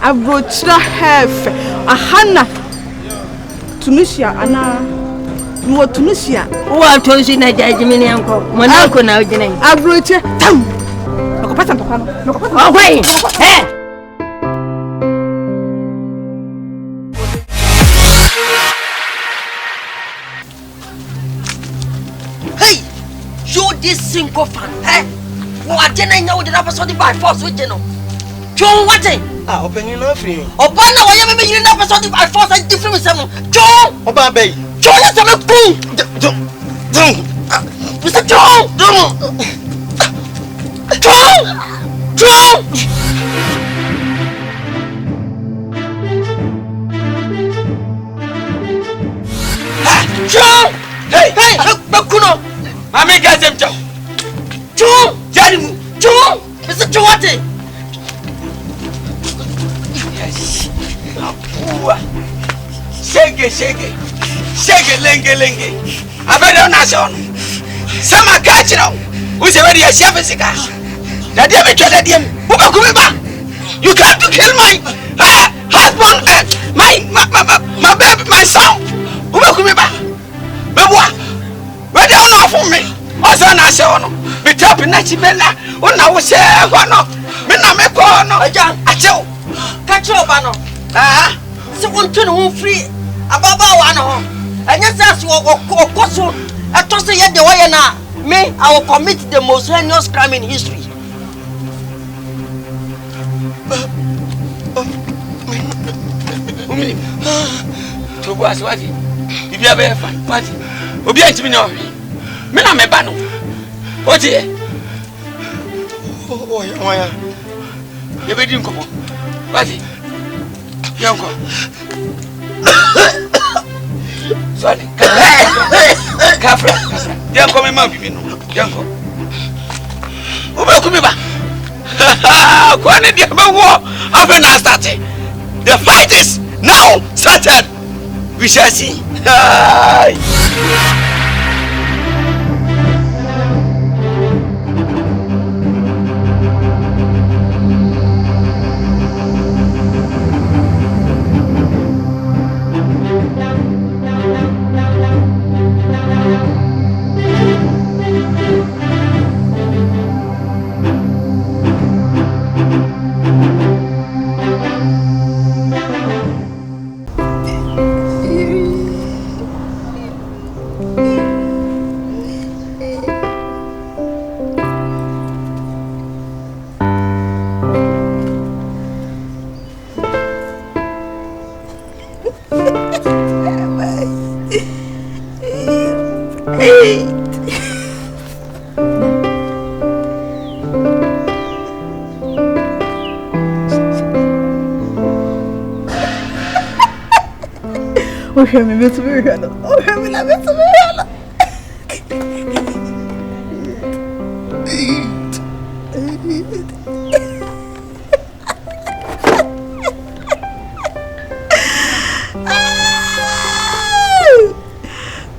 Abrochra hefe. Ahana. Tunisia ana. No Tunisia. Wa tonsi na jajimini yanko. Mwanako na ujinai. Abroche tam. Nakopata papa no. Nakopata. Okay. Hey. Hey. You this single fan. Hey. What didn't know that I was on the by force with you know. John what? Ah, open enough for you. Obana why am I you never saw the by force and different with some John. Oba bay. John is a boom. Mr. John! John! John! John! Hey! Hey! Bakuno! Mami get him, John! John! Jarimu! John! Mr. John! Yes! Shake! Lenge! I better not show. Sama catch now. Who's already a chef? That they have tried him. You come to kill my husband, my baby, my son. Who will come back? Where they don't know for me. Also, I say, be tapping at Chibella. When I was here, one of Menameko, a young Acho. Catch your banner. So one to free. Ababa one. And yes, that's what I told you the way now. Me, I will commit the most heinous crime in history. To was what? If you have a fun party, obey to me now. Men are my banner. What here? Oh, you didn't come on. What? Young sorry. Kafra. They are coming, Mammy. Yanko. Welcome back. War. After now started. The fight is now started. We shall see. Okay, me to be real. Okay, me love it to be real.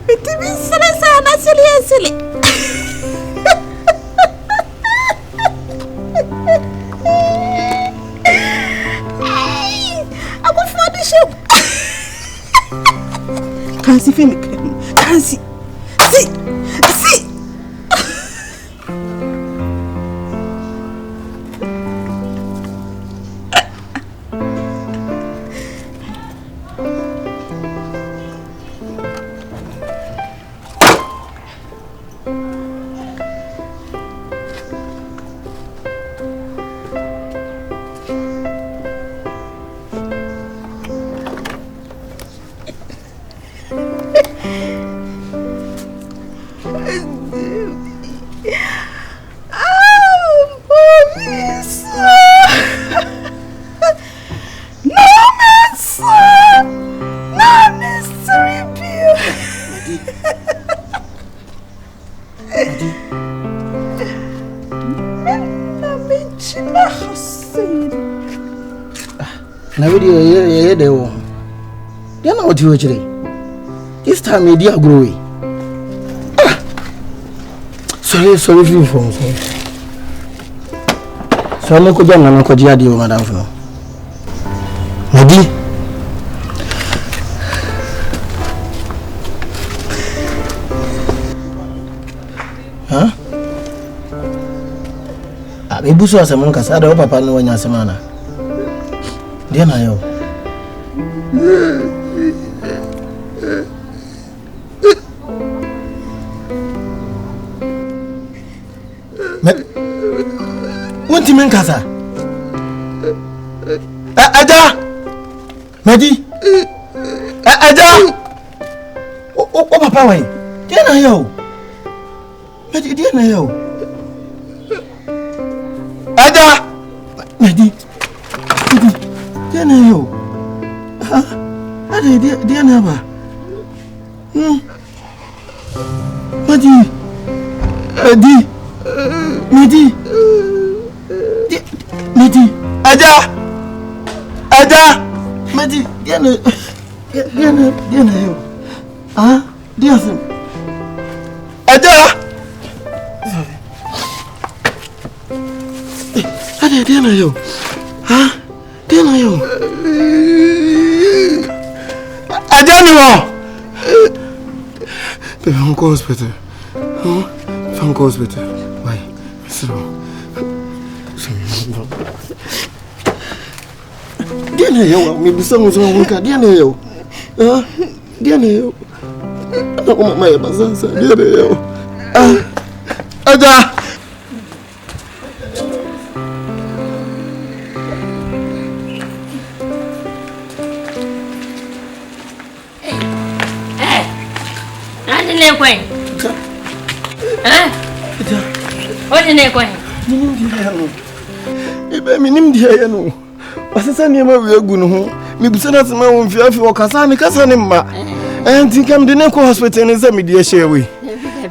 Itu bisa sana silly. Aku fadi show. Kansi film. Kansi. Si. Na video ye de wo. Dia na oti ochire. This time e dia grow. Sorry for so me ko janga na ko dia di o madam fo. Madi. Huh? Ibu so asem nka sada o papa no wanya asem ana. Dia na yo. Wonti men kasa. Aja. Madi. Aja. O papa wai. Dia na yo. Madi dia na yo. Aja. Madi. Dia na yo. Ada dia na ba. Madi. Madi. Aja. Madi dia na yo. Dia sen. Aja. Ada dia na yo. Dia na yo. Aja ni wo. Baby, I'm going to hospital. I'm going to hospital. Why? So. Dia na yo, me bisa nguzo nka dia na yo. Dia na yo. Ako mama ya bazansa, dia na yo. Aja. What in there, Minim dia no. Asesa ne ma wi agu no ho. Me busana tsema won fiafi o kasa ne ma. Enti kam de ne ko hospital ne za me dia shewe.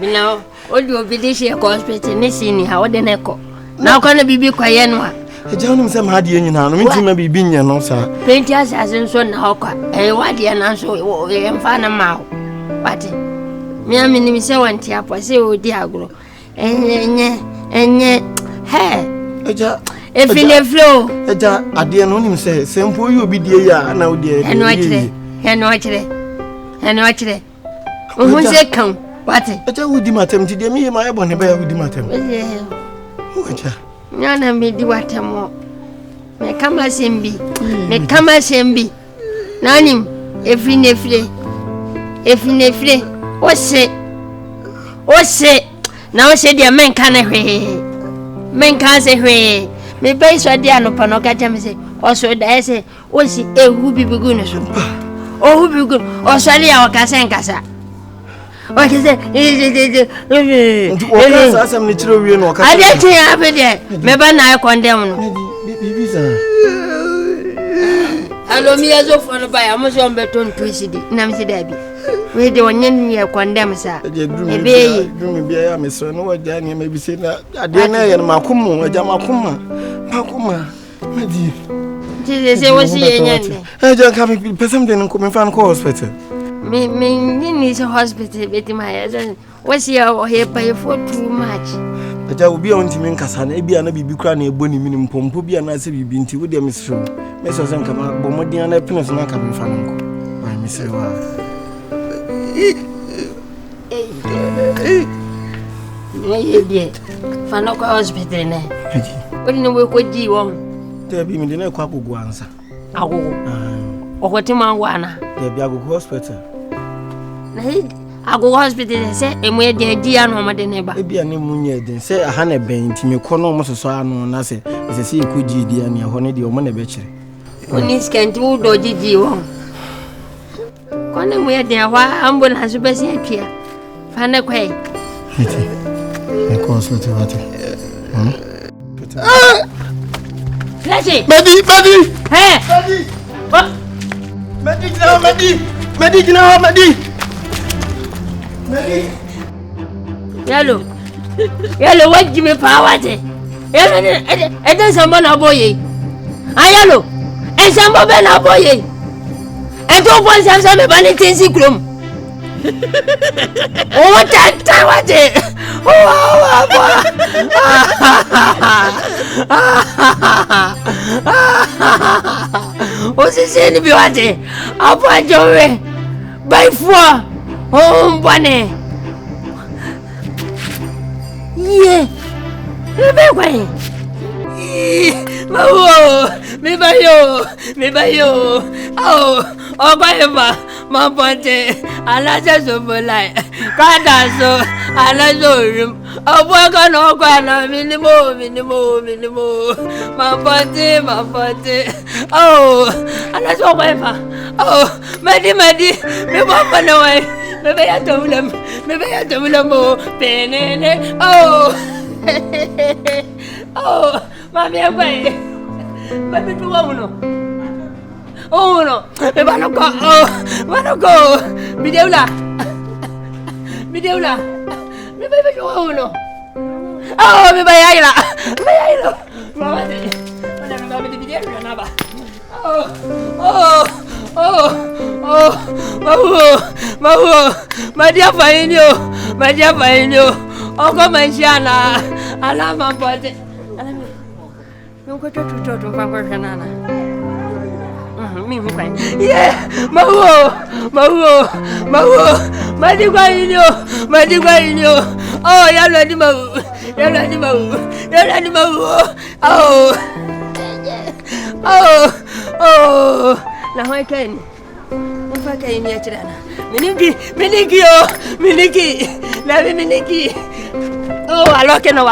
Bi na o di obi de she ko hospital ne sini ha o de ne ko. Na ko na bibi kwaye no a. Eja no se ma de nyina no minti ma bibi nya no sa. Penti asasin so na ho kwa. Wa de na so e mfa na ma ho. Pati. Mi amini se wanti apo se o di agro. Enye he. Eja Efine flow. Eja ade no nim se sempo yi obi die ya na odi e. Eno achire. Ohun se kan. Wati. Eja wudi matem ti de mi ma ebo ne ba ya wudi matem. Eja. Nyana mi di watemo. Me kama sembi. Nanim efine fle. Ose. Na ose dia men kan hwe. Men kan se hwe. Me bai so dia no pano ka teme se. Oso da ese osi ehu bibigu no so. Ohu bibigu. Oso ali ya wakasa nkasa. Wakase. Wakasa asam ni chiro wie no wakasa. Ade tin abede. Me ba na condemn no. Bibi sa. Alo mi Osofo no ba ya mo so mbeton twisidi na mi sidabi we de wonyen ye condemn sa ebe drum bia ya meso no waja ni ma bi se na ade na ye makomo waja makoma madi se wosi ye nyande aja ka mi pesam de nko me fan ko hospital me ni se hospital beti ma ya wosi ya o he pay for too much aja obi a ontimi nkasa na ebia na bibi kra na ebo ni minim pompo bia na se bibi nti wo de mesro meso se nka ma bo modin na penis na ka me fa nko ba mi se wa ye fana ko hospital na odi no we ko ji won te bi mi de na ko agogo ansa agogo okoti mangwana te bi agogo hospital na agogo hospital se emu e de di anu ma de ne ba e bia ne munye de se aha na ben ti me ko no mo soso anu na se se ko ji di anu ho ne de o mo na be kire oni skenti wo do ji won ko ne mu e de wa ambulance be se atia fana ko e ko hospital ati Flashy! Medi! Hey! Medi! Yellow, what Jimmy Power? It is someone a boy. Yellow, and some of them are boy. And two points have some vanity in sick room. Oh, tanta waje. Oh, boy. Oh, c'est une biwaje. Apa jowe. By four. Oh, bonne. Yeah. Me quoi? Me bayo. Oh, ba ma ponte. Ala se so bolai. Kada so, ala so rim. Obo ko no kwa na minimo. Ma ponte. Oh, ala so kwa fa. Oh, madi. Me bo pa no wai. Me ba ya to ulam mo. Penene. Oh. Oh, mami apa? Mami tu uno. Oh no, me van a go. Oh, van a go. Videola. Me va tu uno. Oh, me vaya ila. Mama te. Mama te video na ba. Mahu. Madia fainyo. Oko manjana. Ala mampote. Ala mi. Nunca tu fa kanana. Mi pai. Yeah, mahu. Madi kwa inyo. Oh, ya lo di mahu. Oh. La hoi ken. Fa kai ni achirana. Miniki. La miniki. Oh, aloke no.